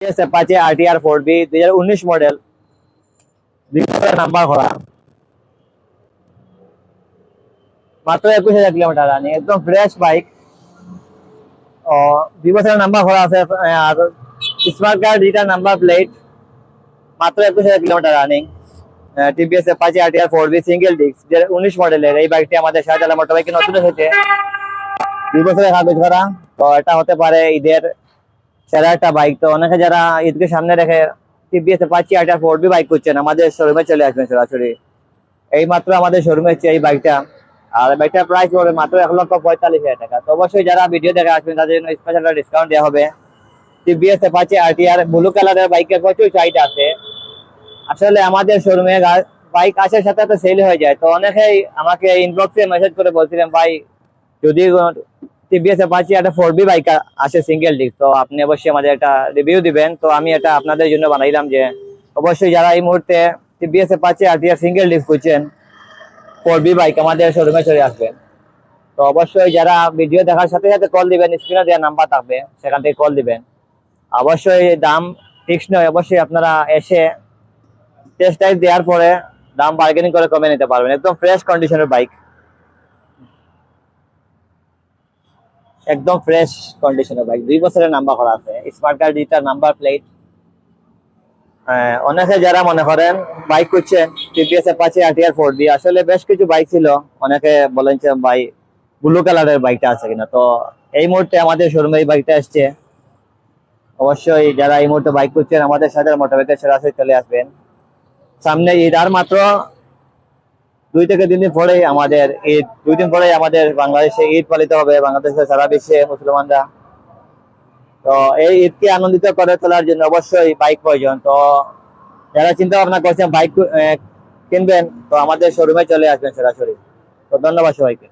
Apache RTR 4B 2019 model, number করা, মাত্র 21,000 kilometre running, একদম ফ্রেশ বাইক। 2 বছরের নাম্বার করা আছে, আর smart card digital number plate, মাত্র 21,000 kilometre running. TVS Apache RTR 4B single disc 2019 মডেলের এই বাইকটি আমাদের শাহজালাল মোটর বাইকে নতুন এসেছে, 2 বছরের কাগজ করা। তো এটা হতে পারে ঈদের সেরা একটা বাইক। তো অনেকে যারা ঈদকে সামনে রেখে TVS Apache RTR 4B bike করছেন, আমাদের শোরুমে চলে আসবেন সরাসরি। এই মাত্র আমাদের শোরুমে হচ্ছে এই বাইকটা, আর বাইকটার প্রাইস পড়বে মাত্র 1,45,000 টাকা। তো অবশ্যই যারা ভিডিও দেখে আসবেন তাদের জন্য স্পেশাল ডিসকাউন্ট দেওয়া হবে। টিভিএস অ্যাপাচি আরটিআর ব্লু কালারের বাইকের প্রচুর চাহিদা আছে। আসলে আমাদের শোরুমে বাইক আসার সাথে সাথে সেল হয়ে যায়। তো অনেকেই আমাকে ইনবক্সে মেসেজ করে বলছিলেন, ভাই যদি টিভিএস অ্যাপাচি একটা 4B বাইক আসে সিঙ্গেল ডিস্ক, তো আপনি অবশ্যই আমাদের একটা রিভিউ দিবেন। তো আমি এটা আপনাদের জন্য বানাইলাম যে অবশ্যই যারা এই মুহূর্তে TVS Apache RTR single disc খুঁজছেন 4B বাইক, আমাদের শোরুমে চলে আসবেন। তো অবশ্যই যারা ভিডিও দেখার সাথে সাথে কল দিবেন, স্ক্রিনে দেওয়া নাম্বার থাকবে, সেখান থেকে কল দিবেন। অবশ্যই দাম ফিক্স নয়, অবশ্যই আপনারা এসে টেস্ট ড্রাইভ দেওয়ার পরে দাম বার্গেনিং করে কমে নিতে পারবেন। একদম ফ্রেশ কন্ডিশনের বাইক, একদম ফ্রেশ কন্ডিশনের বাইক, 2 বছরের নাম্বার করা আছে, smart card digital number plate. অনেকে যারা মনে করেন বাইক করছেন টিভিএস অ্যাপাচি আরটিআর 4B, আসলে বেশ কিছু বাইক ছিল, অনেকে বলেন যে ভাই ব্লু কালারের বাইকটা আছে কিনা। তো এই মুহূর্তে আমাদের শোরুমে এই বাইকটা আসছে। অবশ্যই যারা এই মুহূর্তে বাইক করছেন আমাদের সাথে মোটরবাইকের সরাসরি চলে আসবেন। সামনে ঈদ, আর মাত্র 2 থেকে 3 দিন পরেই আমাদের ঈদ, 2 দিন পরেই আমাদের বাংলাদেশে ঈদ পালিত হবে, বাংলাদেশের সারা বিশ্বে মুসলমানরা। তো এই ঈদকে আনন্দিত করে তোলার জন্য অবশ্যই বাইক প্রয়োজন। তো যারা চিন্তা ভাবনা করছেন বাইক কিনবেন, তো আমাদের শোরুমে চলে আসবেন সরাসরি। তো ধন্যবাদ সবাইকে।